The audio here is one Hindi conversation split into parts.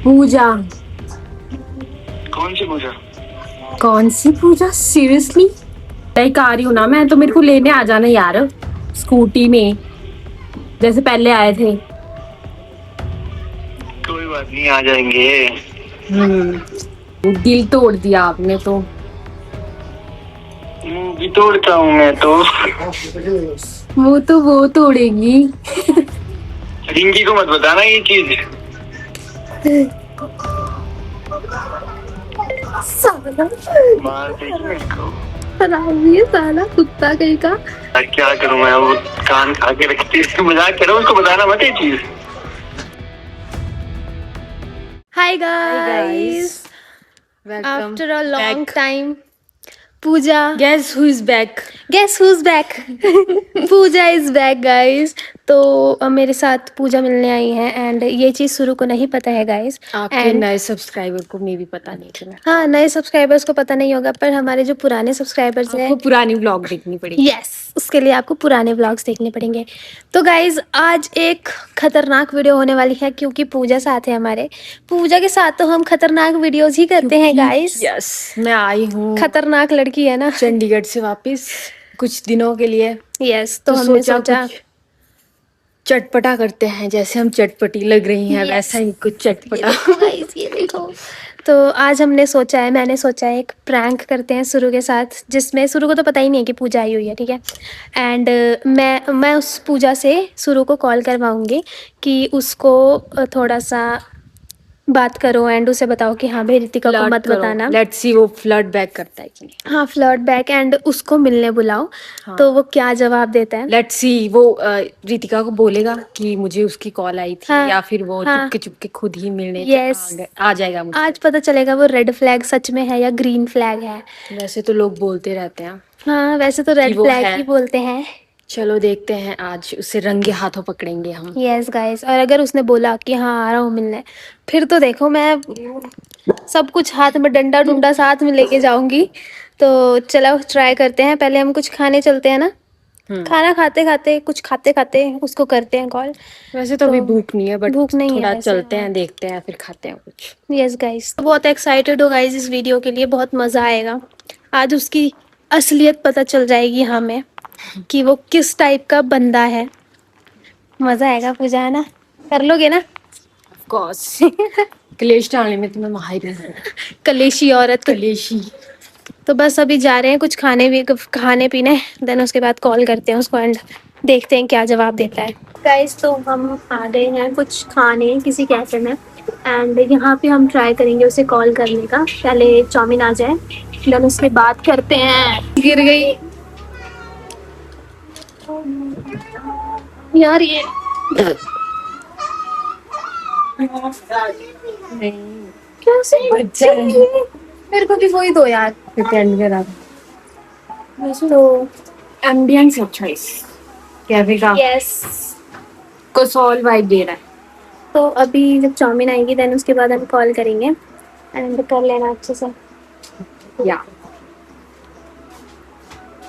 पूजा। कौन सी पूजा? कौन सी पूजा? सीरियसली लाइक आ रही हूँ ना मैं, तो मेरे को लेने आ जाना यार, स्कूटी में जैसे पहले आए थे। कोई बात नहीं, आ जाएंगे। दिल तोड़ दिया आपने तो। भी तोड़ता हूँ मैं तो। वो तो वो तोड़ेगी। रिंकी को मत बताना ये चीज। साला मार देगी मेरे को। हरामी है साला, कुत्ता कहीं का। क्या करूँ मैं, वो कान खा के रखती है। मजाक कर रहा हूँ, उसको बताना मत ये चीज। Hi guys, Welcome after a long back. Time Pooja. Guess who is back? Guess who's back? Pooja is back guys. तो मेरे साथ पूजा मिलने आई है एंड ये चीज़ शुरू को नहीं पता है गाइस। आपके नए सब्सक्राइबर को मे भी पता नहीं चला। हाँ, नए सब्सक्राइबर्स को पता नहीं होगा, पर हमारे जो पुराने सब्सक्राइबर्स हैं, आपको पुरानी व्लॉग देखनी पड़ेगी। यस, उसके लिए आपको पुराने व्लॉग्स देखने पड़ेंगे। तो गाइज आज एक खतरनाक वीडियो होने वाली है, क्योंकि पूजा साथ है हमारे। पूजा के साथ तो हम खतरनाक वीडियोस ही करते हैं गाइस। यस, मैं आई हूँ खतरनाक लड़की है ना। चंडीगढ़ से वापस कुछ दिनों के लिए। यस, तो हमने सोचा कुछ चटपटा करते हैं। जैसे हम चटपटी लग रही हैं वैसा ही कुछ चटपटा। गाइस ये देखो। तो आज मैंने सोचा है एक प्रैंक करते हैं शुरू के साथ, जिसमें शुरू को तो पता ही नहीं है कि पूजा आई हुई है, ठीक है। एंड मैं उस पूजा से शुरू को कॉल करवाऊंगी कि उसको थोड़ा सा बात करो एंड उसे बताओ कि हाँ भाई रितिका को मत बताना। लेट्स सी वो फ्लर्ट बैक करता है कि नहीं। हाँ, फ्लर्ट बैक, एंड उसको मिलने बुलाओ। हाँ। तो वो क्या जवाब देता है। लेट्स सी वो रितिका को बोलेगा कि मुझे उसकी कॉल आई थी। हाँ, या फिर वो हाँ, चुपके चुपके खुद ही मिलने यस, आ जाएगा मुझे। आज पता चलेगा वो रेड फ्लैग सच में है या ग्रीन फ्लैग है। वैसे तो लोग बोलते रहते हैं। हाँ, वैसे तो रेड वो फ्लैग है। ही बोलते हैं। चलो देखते हैं, आज उसे रंगे हाथों पकड़ेंगे हम। यस गाइस, और अगर उसने बोला कि हाँ आ रहा हूँ मिलने, फिर तो देखो मैं सब कुछ हाथ में, डंडा डुंडा साथ में लेके जाऊंगी। तो चलो ट्राई करते हैं। पहले हम कुछ खाने चलते हैं ना। खाना खाते खाते, कुछ खाते खाते उसको करते हैं कॉल। वैसे तो अभी भूख नहीं है, बट भूख नहीं है थोड़ा वैसे, चलते हाँ। हैं, देखते हैं, फिर खाते हैं कुछ। यस गाइस, बहुत एक्साइटेड हो गाइस इस वीडियो के लिए, बहुत मज़ा आएगा। आज उसकी असलियत पता चल जाएगी हमें कि वो किस टाइप का बंदा है। मज़ा आएगा पूजा, है ना? कर लोगे ना? Of course. कलेश डालने में तुम्हें माहिर है। कलेशी औरत। कलेशी। तो बस अभी जा रहे हैं कुछ खाने पीने, देन उसके बाद कॉल करते हैं उसको एंड देखते हैं क्या जवाब देता है। गाइस, तो हम आ गए हैं कुछ खाने किसी कैफे में, एंड यहाँ पे हम ट्राई करेंगे उसे कॉल करने का। पहले चाउमीन आ जाए, देन उसके बाद करते हैं। गिर गई यार ये। कैसे बच्चा है। मेरे को भी वही दो यार। प्रिटेंड करा। तो एम्बियंस अच्छा इस कैफे का यस, को सॉल वाइब दे रहा है। तो अभी जब चाउमीन आएगी देन उसके बाद हम कॉल करेंगे एंड कर लेना अच्छे से। या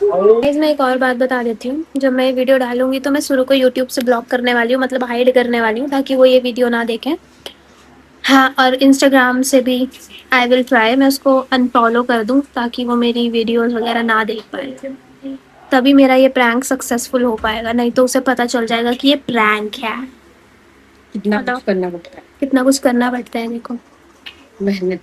गाइस, मैं एक और बात बता देती हूँ, जब मैं ये वीडियो डालूंगी तो मैं शुरू को यूट्यूब से ब्लॉक करने वाली हूँ, मतलब हाइड करने वाली हूँ, ताकि वो ये वीडियो ना देखें। हाँ, और इंस्टाग्राम से भी आई विल ट्राई, मैं उसको अनफॉलो कर दूँ ताकि वो मेरी वीडियोस वगैरह ना देख पाए। तभी मेरा ये प्रैंक सक्सेसफुल हो पाएगा, नहीं तो उसे पता चल जाएगा कि ये प्रैंक है। कितना कुछ करना पड़ता है। कितना कुछ करना पड़ता है, देखो। मेहनत।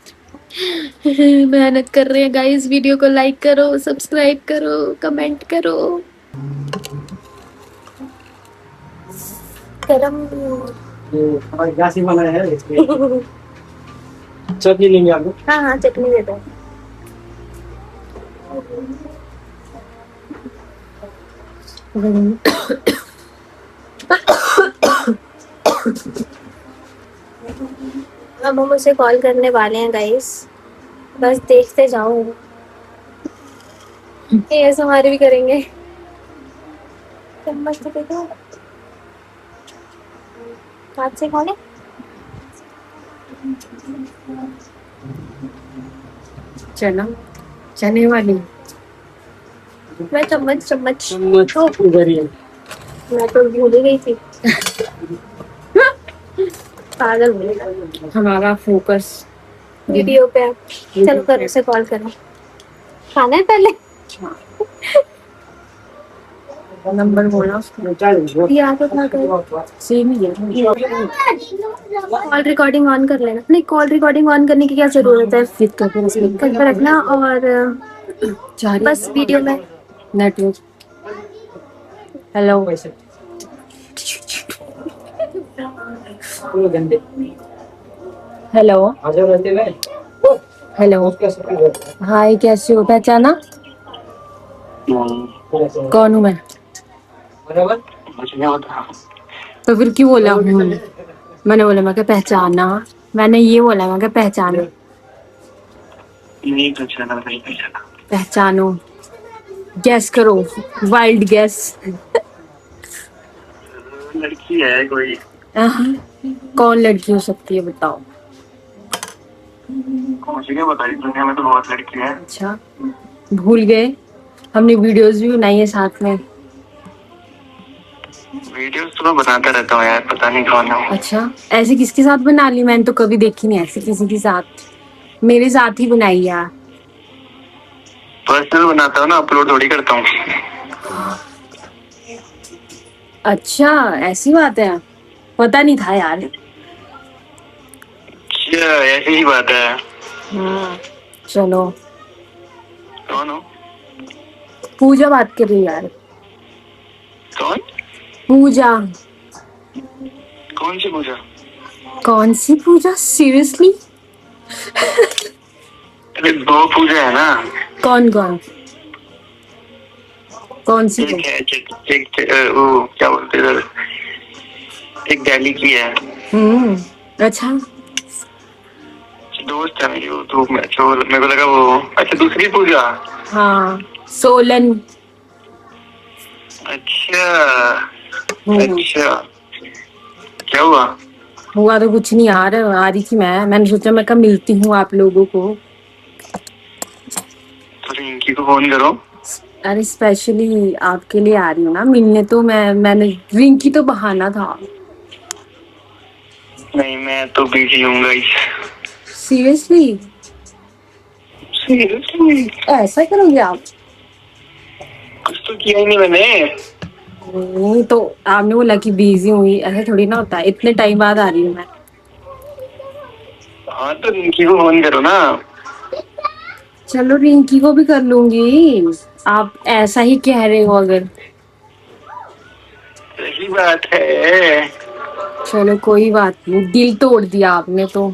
मेहनत कर रहे हैं गाइस। वीडियो को लाइक करो, सब्सक्राइब करो, कमेंट करो। गरम चटनी लेंगे आपको? हाँ हाँ, चटनी दे दो। अब हम उसे कॉल करने वाले हैं गाइस, बस देखते जाओ। ये ऐसा हमारे भी करेंगे। चम्मच तो देखो, हाथ से खाने। चना चने वाली। मैं चम्मच उधर ही है। मैं तो भूल ही गई थी। पागल हो गई। हमारा फोकस वीडियो पे है। चलो करो से कॉल करो। खाना है पहले। नंबर बोला उसको। या तो था कर। सेम ही है। कॉल रिकॉर्डिंग ऑन कर लेना। नहीं, कॉल रिकॉर्डिंग ऑन करने की क्या जरूरत है? फिर तो फिर इसमें घर पे रखना और बस वीडियो में। नेटवर्क। हेलो। हेलो। हेलो। हाय, कैसे हो? पहचाना? कौन हूँ मैं? मुझे क्या पता। तो फिर क्यों बोला मैंने बोला मैं क्या पहचाना? मैंने ये बोला मैं क्या पहचाना? नहीं पहचाना, नहीं पहचाना। पहचानो। गैस करो। Wild gas. लड़की है कोई। कौन लड़की हो सकती है बताओ? मुझे क्या पता, इस दुनिया में तो बहुत लड़की है। अच्छा, भूल गए? हमने वीडियोस भी बनाई है साथ में। वीडियोस तो मैं बनाता रहता हूँ यार, पता नहीं कौन है। अच्छा, ऐसे किसके साथ बना ली? मैंने तो कभी देखी नहीं ऐसे किसी के साथ। मेरे साथ ही बनाई यार। पर्सनल बनाता हूँ ना, अपलोड थोड़ी करता हूँ। अच्छा, ऐसी बात है। पता नहीं था यार। अच्छा, ऐसी ही बात है। हाँ, चलो। कौन हो? पूजा बात कर रही है यार। कौन? पूजा। कौन सी पूजा? कौन सी पूजा? सीरियसली? अरे दो पूजा है ना। कौन कौन? कौन सी एक है वो क्या बोलते हैं, एक दिल्ली की है। अच्छा। दोस्त है मेरी, वो तो मेरे को लगा वो। अच्छा, दूसरी पूजा। हाँ, सोलन। अच्छा। अच्छा, क्या हुआ? हुआ तो कुछ नहीं यार, आ रही थी मैंने सोचा मैं कब मिलती हूँ आप लोगों को। तो रिंकी को फोन करो। अरे स्पेशली आपके लिए आ रही हूँ ना मिलने, तो मैंने रिंकी तो बहाना था। नहीं, मैं तो बिजी हूँ गाइस। सीरियसली? सीरियसली? ऐसा करोगे आप? कुछ तो किया ही नहीं मैंने। नहीं तो आपने बोला कि बिजी हुई, ऐसा थोड़ी ना होता है। इतने टाइम बाद आ रही हूँ मैं। हाँ तो रिंकी को फोन करो ना। चलो रिंकी को भी कर लूंगी। आप ऐसा ही कह रहे हो अगर। सही बात है। चलो कोई बात नहीं, दिल तोड़ दिया आपने तो।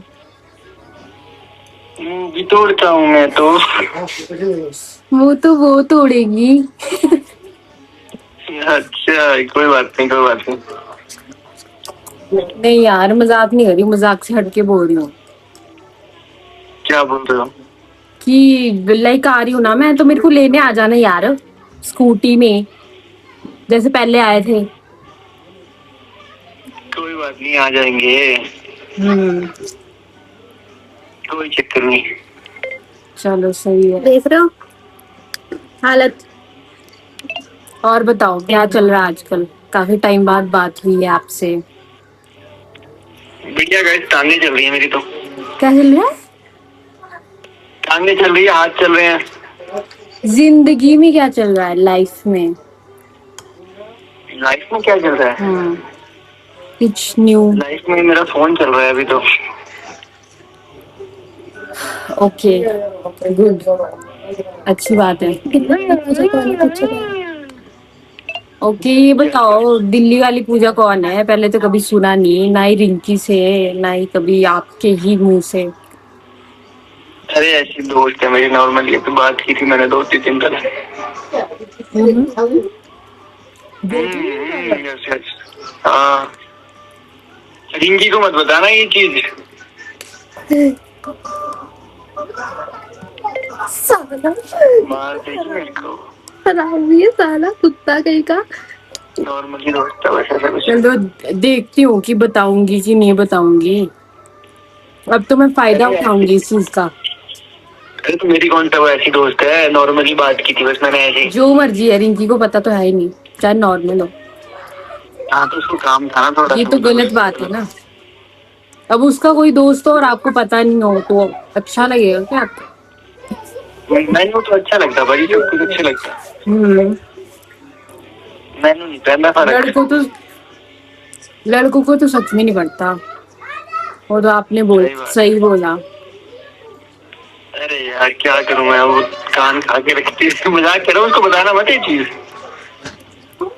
भी तोड़ता हूँ मैं तो। वो तोड़ेगी। अच्छा, कोई बात नहीं, कोई बात नहीं। नहीं यार, मजाक नहीं कर रही, मजाक से हटके बोल रही हूँ क्या बोल रहे हो? कि लाइक आ रही हूँ ना मैं, तो मेरे को लेने आ जाना यार, स्कूटी में जैसे पहले आए थे। कोई बात नहीं, आ जाएंगे। कोई चक्कर नहीं। चलो सही है। देख रहे हो हालत। और बताओ क्या चल रहा है आजकल? काफी टाइम बाद बात हुई है आपसे। बढ़िया गाइस, टांगे चल रही है मेरी तो। क्या चल रहा है? टांगे चल रही है, हाथ चल रहे हैं। जिंदगी में क्या चल रहा है? लाइफ में? लाइफ में क्या चल रहा है? कुछ न्यू? लाइफ में मेरा फोन चल रहा है अभी तो। ओके, गुड, अच्छी बात है। कितना पूजा कौन है? अच्छा कौन है? ओके, ये बताओ दिल्ली वाली पूजा कौन है? पहले तो कभी सुना नहीं, ना ही रिंकी से, ना ही कभी आपके ही मुंह से। अरे ऐसी दोस्त है मेरी, नॉर्मली अभी बात की थी मैंने 2-3 दिन पहले। Yes yes. हाँ, रिंकी को मत बताना ये चीज। साला मार देगी मेरे को। हरामी है साला, कुत्ता कहीं का। नॉर्मली दोस्त है वैसे कुछ। चल तो देखती हूँ कि बताऊंगी कि नहीं बताऊंगी। अब तो मैं फायदा अरे उठाऊंगी इस चीज का। अरे तो मेरी कौन सा वो ऐसी दोस्त है, नॉर्मली बात की थी बस मैंने ऐसे ही। जो मर्जी है, रिंकी को पता तो है ही नहीं, चाहे नॉर्मल हो। हाँ तो उसको काम था ना थोड़ा ये सा, तो मतलब गलत बात है ना। अब उसका कोई दोस्त हो और आपको पता नहीं हो तो अच्छा लगेगा क्या आपको? मैनू तो अच्छा लगता भाई, सब कुछ अच्छा लगता। हम्म, मैनू नहीं पहनना फर्क। लड़कों को तो सच में नहीं पड़ता। वो तो आपने सही बात। सही बोला। अरे यार क्या करूं मैं, वो कान खा के रखती है। मजाक कर रहा हूँ, उसको बताना मत ये चीज।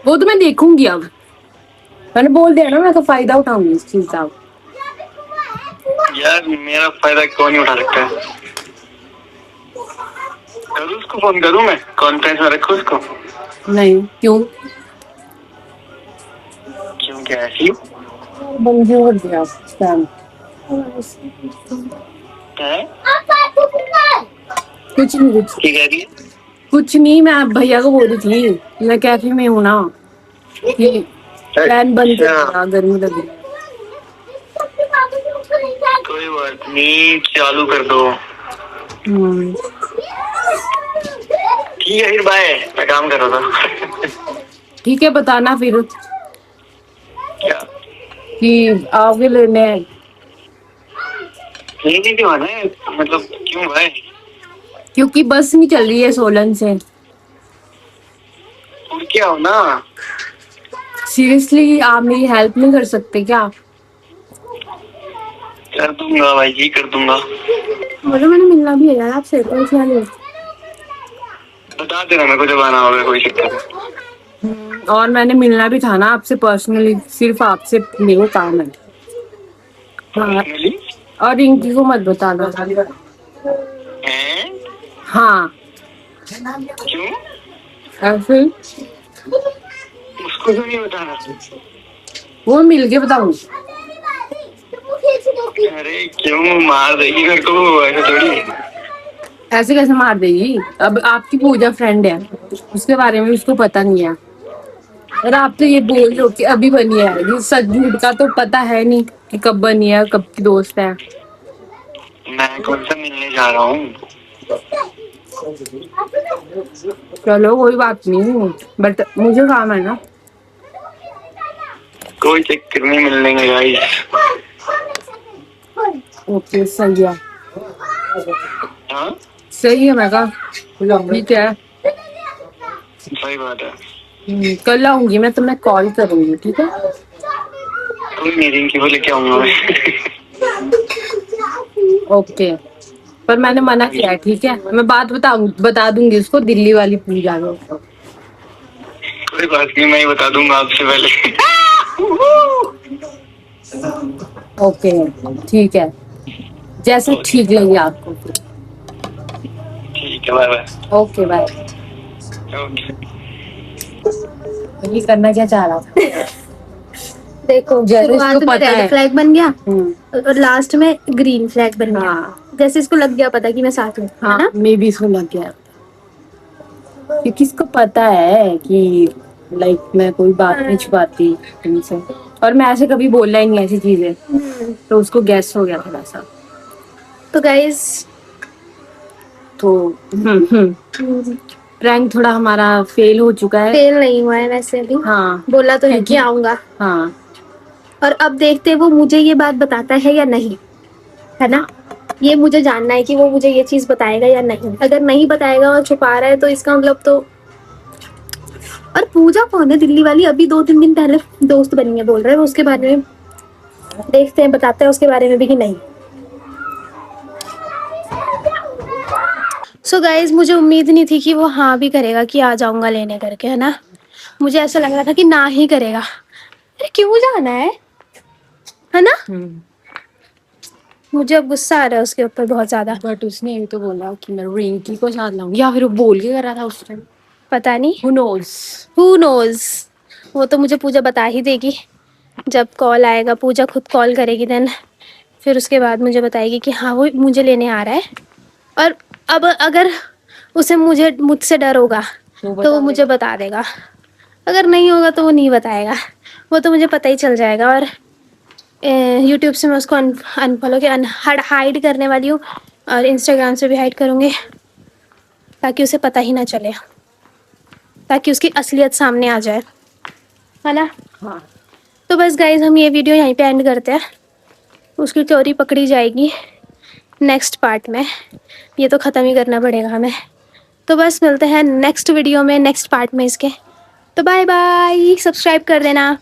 वो तो मैं देखूंगी अब। मैंने बोल दिया ना, मैं तो फायदा उठाऊंगी इस चीज का। यार मेरा फायदा कौन नहीं उठा सकता है। करूँ उसको फोन, करूँ मैं, कॉन्फ्रेंस में रखूँ उसको? नहीं, क्यों? क्यों, क्या ऐसी बंद क्यों कर दिया स्पैम? है? कुछ नहीं, कुछ क्या कह रही है? कुछ नहीं, मैं भैया को बोल रही थी मैं कैफे में हूँ ना, कि फैन बंद कर अच्छा, दिया, गर्मी लग रही है। कोई बात नहीं, चालू कर दो। हम्म, ठीक है फिर, बाय, मैं काम कर रहा था। ठीक है, बताना फिर क्या? कि आओगे लेने। लेने क्यों आना है, मतलब क्यों भाई? क्योंकि बस नहीं चल रही है सोलन से। उड़ के आओ ना। सीरियसली आप मेरी हेल्प नहीं कर सकते क्या? कर दूंगा भाई जी, कर दूंगा। बोलो, मैंने मिलना भी है यार आपसे, टेंशन नहीं। बता देना मेरे को जब आना होगा, कोई दिक्कत नहीं। और मैंने मिलना भी था ना आपसे पर्सनली, सिर्फ आपसे मेरे को काम है। हाँ, Personally? और रिंकी को मत बताना। हैं? हाँ, क्यों? ऐसे ही। उसको क्यों नहीं बताना? वो मिल के बताऊंगी। अरे क्यों, मार देगी मेरे को, ऐसा थोड़ी। ऐसे कैसे मार देगी? अब आपकी पूजा फ्रेंड है, उसके बारे में उसको पता नहीं है। और आप तो ये बोल रहे हो कि अभी बनी है, ये सच झूठ का तो पता है नहीं कि कब बनी है, कब की दोस्त है। मैं कौन सा मिलने जा रहा हूँ? चलो कोई बात नहीं, बट मुझे काम है ना। कोई चक्कर नहीं, मिल लेंगे गाइस। ओके, सही है। हाँ, सही है, मैं कहा ठीक है। सही बात है। कल आऊंगी मैं, तो मैं कॉल करूंगी, ठीक है? कोई मीटिंग की वो लेके आऊंगा मैं। ओके, पर मैंने मना किया है, ठीक है? मैं बात बता दूंगी उसको, दिल्ली वाली पूजा में। कोई बात नहीं, मैं ही बता दूंगा आपसे पहले। ओके, ठीक है, जैसे ठीक लगे आपको। ठीक है, bye bye. Okay, bye. Okay. ये करना क्या चाह रहा था? देखो, जैसे शुरुआत इसको में पता रेड है। फ्लैग बन गया और लास्ट में ग्रीन फ्लैग बन गया। हाँ, जैसे इसको लग गया पता कि मैं साथ हूँ, है हाँ, ना? मे भी इसको लग गया, क्योंकि इसको पता है कि लाइक मैं कोई बात नहीं छुपाती तुमसे, और मैं ऐसे कभी बोलना ही नहीं ऐसी चीजें, तो उसको गैस हो गया थोड़ा सा। तो गाइस, तो प्रैंक थोड़ा हमारा फेल हो चुका है। फेल नहीं हुआ है वैसे अभी। हाँ, बोला तो है कि क्योंकि आऊंगा, हाँ, और अब देखते हैं वो मुझे ये बात बताता है या नहीं, है ना? ये मुझे जानना है कि वो मुझे ये चीज बताएगा या नहीं। अगर नहीं बताएगा और छुपा रहा है तो इसका मतलब तो। और पूजा कौन है दिल्ली वाली? अभी 2-3 दिन पहले दोस्त बनी है बोल रहे हैं वो, उसके बारे में देखते हैं बताते हैं उसके बारे में भी कि नहीं। सो गाइज, मुझे उम्मीद नहीं थी कि वो हाँ भी करेगा कि आ जाऊंगा लेने करके, है ना? मुझे ऐसा लग रहा था कि ना ही करेगा। अरे क्यों जाना है ना? मुझे अब गुस्सा आ रहा है उसके ऊपर बहुत ज्यादा। बट उसने ये तो बोला कि मैं रिंकी को साथ लाऊंगी, या फिर वो बोल के कर रहा था उस टाइम। पता नहीं, Who knows? Who knows. वो तो मुझे पूजा बता ही देगी जब कॉल आएगा। पूजा खुद कॉल करेगी देन, फिर उसके बाद मुझे बताएगी कि हाँ वो मुझे लेने आ रहा है। और अब अगर उसे मुझसे डर होगा तो वो मुझे बता देगा, अगर नहीं होगा तो वो नहीं बताएगा। वो तो मुझे पता ही चल जाएगा। और यूट्यूब से मैं उसको अनफॉलो के हाइड करने वाली हूँ, और इंस्टाग्राम से भी हाइड करूँगी ताकि उसे पता ही ना चले, ताकि उसकी असलियत सामने आ जाए, है ना? हाँ, तो बस गाइज, हम ये वीडियो यहीं पे एंड करते हैं। उसकी चोरी पकड़ी जाएगी नेक्स्ट पार्ट में। ये तो ख़त्म ही करना पड़ेगा हमें। तो बस मिलते हैं नेक्स्ट वीडियो में, नेक्स्ट पार्ट में इसके। तो बाय बाय, सब्सक्राइब कर देना।